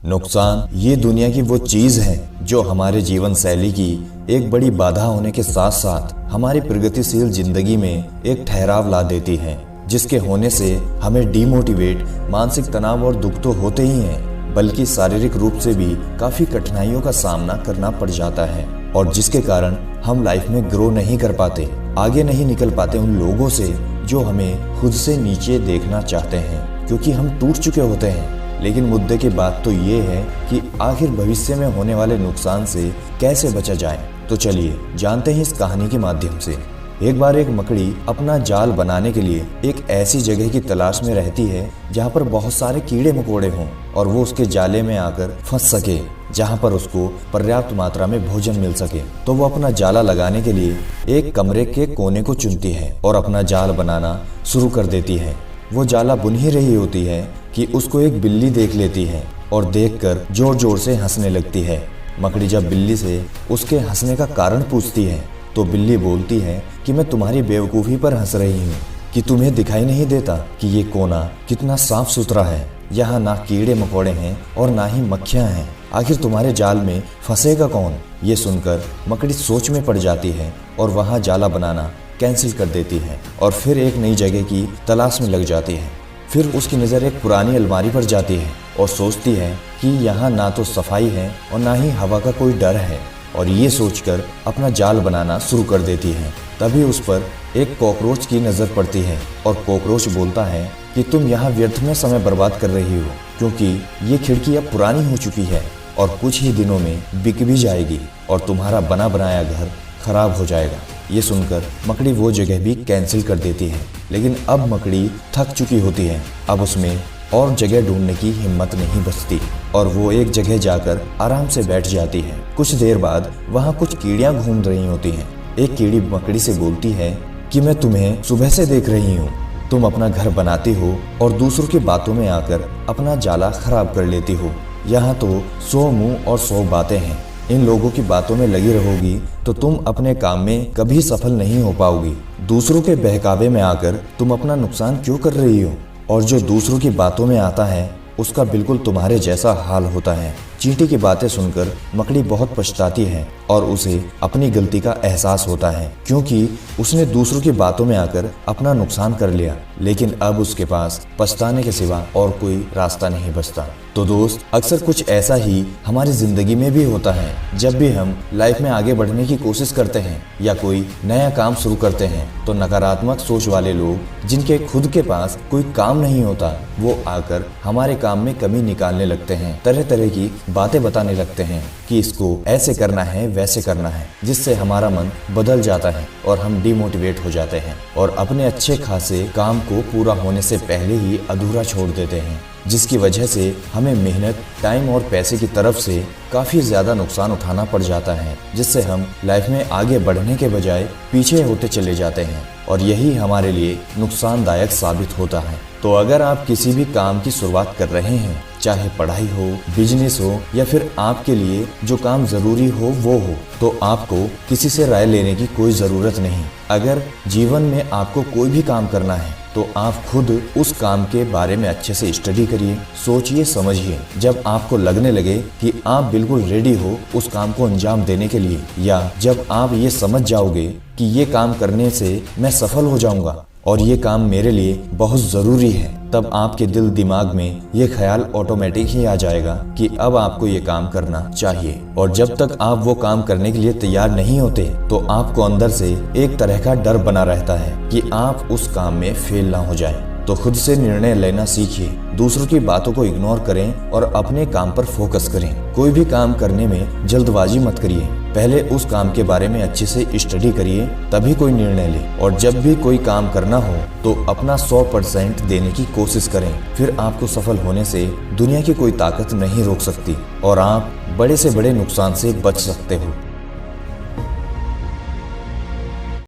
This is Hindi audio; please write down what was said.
नुकसान ये दुनिया की वो चीज है जो हमारे जीवन शैली की एक बड़ी बाधा होने के साथ साथ हमारी प्रगतिशील जिंदगी में एक ठहराव ला देती है, जिसके होने से हमें डिमोटिवेट, मानसिक तनाव और दुख तो होते ही हैं, बल्कि शारीरिक रूप से भी काफी कठिनाइयों का सामना करना पड़ जाता है और जिसके कारण हम लाइफ में ग्रो नहीं कर पाते, आगे नहीं निकल पाते उन लोगों से जो हमें खुद से नीचे देखना चाहते हैं, क्योंकि हम टूट चुके होते हैं। लेकिन मुद्दे की बात तो ये है कि आखिर भविष्य में होने वाले नुकसान से कैसे बचा जाए। तो चलिए जानते हैं इस कहानी के माध्यम से। एक बार एक मकड़ी अपना जाल बनाने के लिए एक ऐसी जगह की तलाश में रहती है जहाँ पर बहुत सारे कीड़े मकोड़े हों और वो उसके जाले में आकर फंस सके, जहाँ पर उसको पर्याप्त मात्रा में भोजन मिल सके। तो वो अपना जाला लगाने के लिए एक कमरे के कोने को चुनती है और अपना जाल बनाना शुरू कर देती है। वो जाला बुन ही रही होती है कि उसको एक बिल्ली देख लेती है और देखकर जोर जोर से हंसने लगती है। मकड़ी जब बिल्ली से उसके हंसने का कारण पूछती है तो बिल्ली बोलती है कि मैं तुम्हारी बेवकूफ़ी पर हंस रही हूँ कि तुम्हें दिखाई नहीं देता कि ये कोना कितना साफ सुथरा है, यहाँ ना कीड़े मकोड़े हैं और ना ही मक्खियाँ हैं, आखिर तुम्हारे जाल में फंसेगा कौन। ये सुनकर मकड़ी सोच में पड़ जाती है और वहाँ जाला बनाना कैंसिल कर देती है और फिर एक नई जगह की तलाश में लग जाती है। फिर उसकी नज़र एक पुरानी अलमारी पर जाती है और सोचती है कि यहाँ ना तो सफाई है और ना ही हवा का कोई डर है, और ये सोचकर अपना जाल बनाना शुरू कर देती है। तभी उस पर एक कॉकरोच की नज़र पड़ती है और कॉकरोच बोलता है कि तुम यहाँ व्यर्थ में समय बर्बाद कर रही हो, क्योंकि ये खिड़की अब पुरानी हो चुकी है और कुछ ही दिनों में बिक भी जाएगी और तुम्हारा बना बनाया घर खराब हो जाएगा। ये सुनकर मकड़ी वो जगह भी कैंसिल कर देती है। लेकिन अब मकड़ी थक चुकी होती है, अब उसमें और जगह ढूंढने की हिम्मत नहीं बचती और वो एक जगह जाकर आराम से बैठ जाती है। कुछ देर बाद वहाँ कुछ कीड़ियाँ घूम रही होती हैं। एक कीड़ी मकड़ी से बोलती है कि मैं तुम्हें सुबह से देख रही हूँ, तुम अपना घर बनाती हो और दूसरों की बातों में आकर अपना जाला खराब कर लेती हो। यहाँ तो 100 मुँह और 100 बातें हैं, इन लोगों की बातों में लगी रहोगी तो तुम अपने काम में कभी सफल नहीं हो पाओगी। दूसरों के बहकावे में आकर तुम अपना नुकसान क्यों कर रही हो, और जो दूसरों की बातों में आता है उसका बिल्कुल तुम्हारे जैसा हाल होता है। चींटी की बातें सुनकर मकड़ी बहुत पछताती है और उसे अपनी गलती का एहसास होता है, क्योंकि उसने दूसरों की बातों में आकर अपना नुकसान कर लिया। लेकिन अब उसके पास पछताने के सिवा और कोई रास्ता नहीं बचता। तो दोस्त, अक्सर कुछ ऐसा ही हमारी जिंदगी में भी होता है। जब भी हम लाइफ में आगे बढ़ने की कोशिश करते हैं या कोई नया काम शुरू करते हैं तो नकारात्मक सोच वाले लोग, जिनके खुद के पास कोई काम नहीं होता, वो आकर हमारे काम में कमी निकालने लगते हैं, तरह तरह की बातें बताने लगते हैं कि इसको ऐसे करना है, वैसे करना है, जिससे हमारा मन बदल जाता है और हम डिमोटिवेट हो जाते हैं और अपने अच्छे खासे काम को पूरा होने से पहले ही अधूरा छोड़ देते हैं, जिसकी वजह से हमें मेहनत, टाइम और पैसे की तरफ से काफ़ी ज़्यादा नुकसान उठाना पड़ जाता है, जिससे हम लाइफ में आगे बढ़ने के बजाय पीछे होते चले जाते हैं और यही हमारे लिए नुकसानदायक साबित होता है। तो अगर आप किसी भी काम की शुरुआत कर रहे हैं, चाहे पढ़ाई हो, बिजनेस हो या फिर आपके लिए जो काम ज़रूरी हो वो हो, तो आपको किसी से राय लेने की कोई ज़रूरत नहीं। अगर जीवन में आपको कोई भी काम करना है तो आप खुद उस काम के बारे में अच्छे से स्टडी करिए, सोचिए, समझिए। जब आपको लगने लगे कि आप बिल्कुल रेडी हो उस काम को अंजाम देने के लिए, या जब आप ये समझ जाओगे कि ये काम करने से मैं सफल हो जाऊंगा और ये काम मेरे लिए बहुत ज़रूरी है, तब आपके दिल दिमाग में ये ख्याल ऑटोमेटिक ही आ जाएगा कि अब आपको ये काम करना चाहिए। और जब तक आप वो काम करने के लिए तैयार नहीं होते तो आपको अंदर से एक तरह का डर बना रहता है कि आप उस काम में फेल ना हो जाएं। तो खुद से निर्णय लेना सीखिए, दूसरों की बातों को इग्नोर करें और अपने काम पर फोकस करें। कोई भी काम करने में जल्दबाजी मत करिए, पहले उस काम के बारे में अच्छे से स्टडी करिए, तभी कोई निर्णय ले। और जब भी कोई काम करना हो तो अपना 100% देने की कोशिश करें, फिर आपको सफल होने से दुनिया की कोई ताकत नहीं रोक सकती और आप बड़े से बड़े नुकसान से बच सकते हो।